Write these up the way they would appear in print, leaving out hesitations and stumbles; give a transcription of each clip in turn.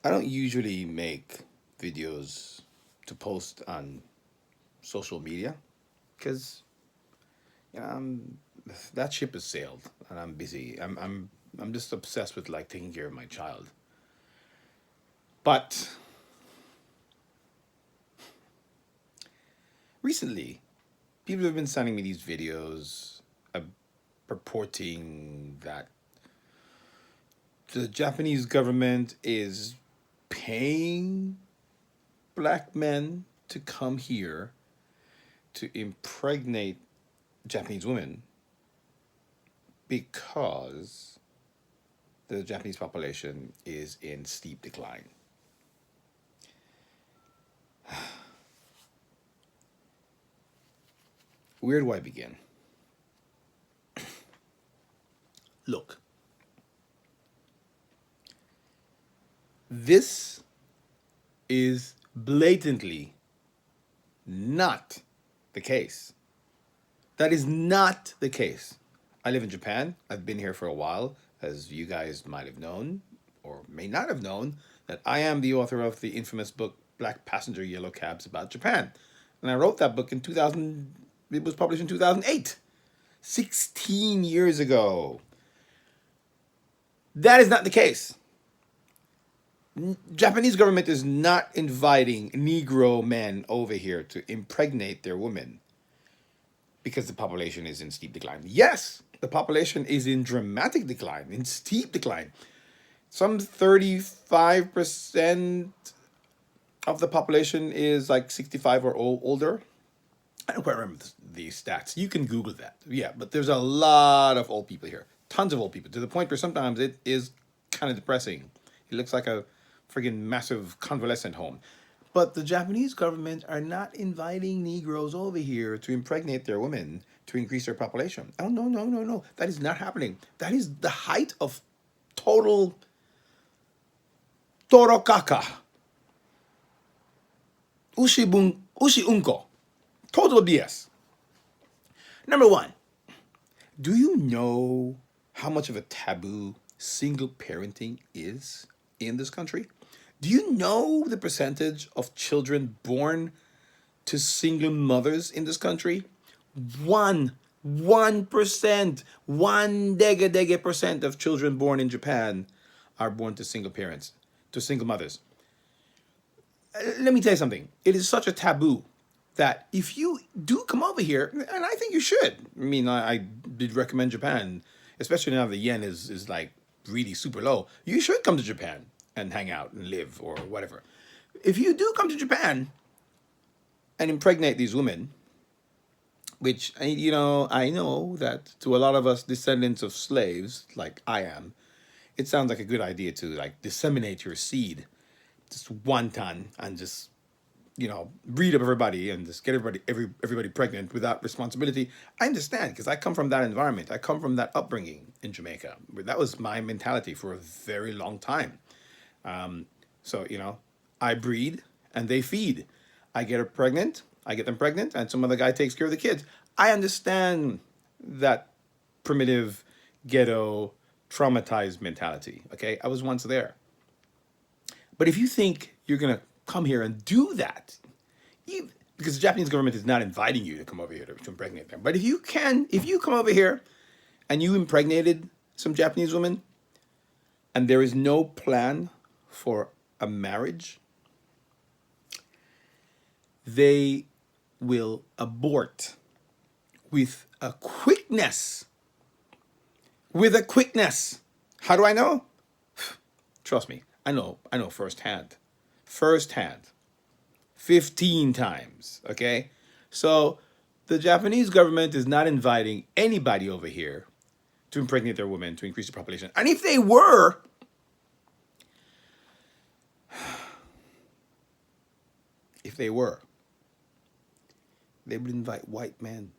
I don't usually make videos to post on social media because that ship has sailed and I'm busy. I'm just obsessed with like taking care of my child. But recently, people have been sending me these videos purporting that the Japanese government is paying black men to come here to impregnate Japanese women because the Japanese population is in steep decline. Where do I begin? Look, this is blatantly not the case. That is not the case. I live in Japan. I've been here for a while, as you guys might have known or may not have known, that I am the author of the infamous book Black Passenger Yellow Cabs about Japan. And I wrote that book in 2000, it was published in 2008, 16 years ago. That is not the case. Japanese government is not inviting Negro men over here to impregnate their women because the population is in steep decline. Yes, the population is in dramatic decline, in steep decline. Some 35% of the population is like 65 or older. I don't quite remember the stats. You can Google that. Yeah, but there's a lot of old people here. Tons of old people, to the point where sometimes it is kind of depressing. It looks like a friggin' massive convalescent home. But the Japanese government are not inviting Negroes over here to impregnate their women to increase their population. Oh, no, no, no, no. That is not happening. That is the height of total torokaka. Ushi unko. Total BS. Number one, do you know how much of a taboo single parenting is in this country? Do you know the percentage of children born to single mothers in this country? 1%, one dege percent of children born in Japan are born to single parents, to single mothers. Let me tell you something. It is such a taboo that if you do come over here, and I think you should. I mean, I did recommend Japan, especially now the yen is like really super low. You should come to Japan and hang out and live or whatever. If you do come to Japan and impregnate these women, which I know that to a lot of us descendants of slaves, like I am, it sounds like a good idea to like disseminate your seed just one ton and just breed up everybody and just get everybody pregnant without responsibility. I understand because I come from that environment. I come from that upbringing in Jamaica. That was my mentality for a very long time. So I breed and they feed. I get her pregnant. I get them pregnant, and some other guy takes care of the kids. I understand that primitive, ghetto, traumatized mentality. Okay, I was once there. But if you think you're gonna come here and do that, because the Japanese government is not inviting you to come over here to impregnate them. But if you come over here and you impregnated some Japanese woman, and there is no plan for a marriage, they will abort with a quickness. With a quickness. How do I know? Trust me, I know firsthand. Firsthand. 15 times, okay? So the Japanese government is not inviting anybody over here to impregnate their women to increase the population. And if they were, if they were, they would invite white men.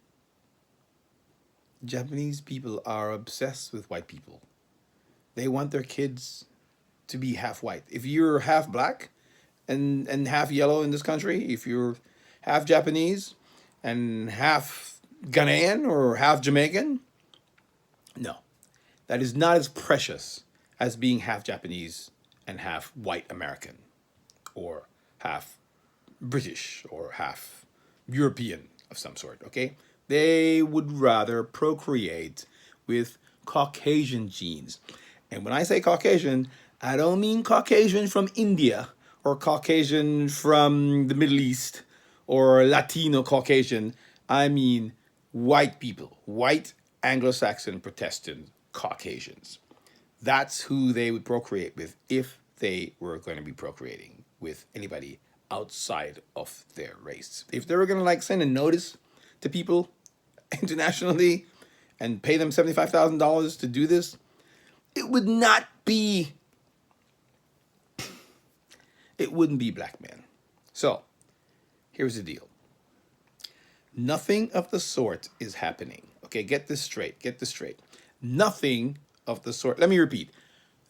Japanese people are obsessed with white people. They want their kids to be half white. If you're half black and half yellow in this country, if you're half Japanese and half Ghanaian or half Jamaican, no. That is not as precious as being half Japanese and half white American, or half British, or half European of some sort, okay? They would rather procreate with Caucasian genes. And when I say Caucasian, I don't mean Caucasian from India or Caucasian from the Middle East or Latino Caucasian. I mean white people, white Anglo-Saxon Protestant Caucasians. That's who they would procreate with if they were going to be procreating with anybody outside of their race. If they were going to like send a notice to people internationally and pay them $75,000 to do this, it would not be, it wouldn't be black men. So here's the deal. Nothing of the sort is happening. Okay, get this straight. Get this straight. Nothing of the sort. Let me repeat.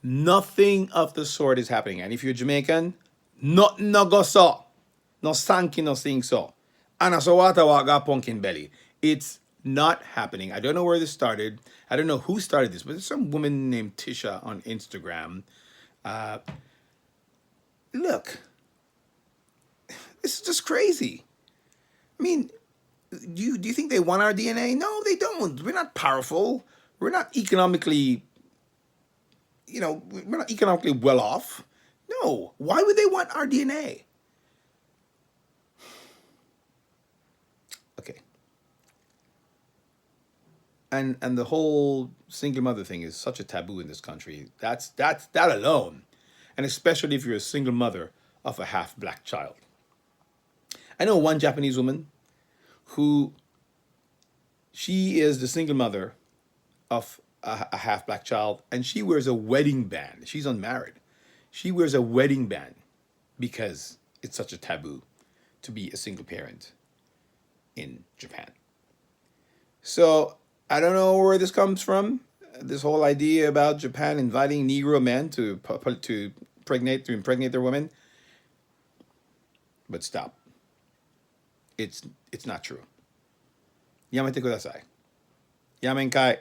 Nothing of the sort is happening. And if you're Jamaican, not no go so. No sanky no sing so. Anasawata waga pumpkin belly. It's not happening. I don't know where this started. I don't know who started this, but there's some woman named Tisha on Instagram. Look, this is just crazy. I mean, do you think they want our DNA? No, they don't. We're not powerful. We're not economically, we're not economically well off. No. Why would they want our DNA? Okay. And the whole single mother thing is such a taboo in this country. That alone. And especially if you're a single mother of a half black child. I know one Japanese woman who, she is the single mother of a half black child, and she wears a wedding band. She's unmarried. She wears a wedding band because it's such a taboo to be a single parent in Japan. So I don't know where this comes from. This whole idea about Japan inviting Negro men to impregnate their women. But stop. It's not true. Yamete kudasai. Yamenkai.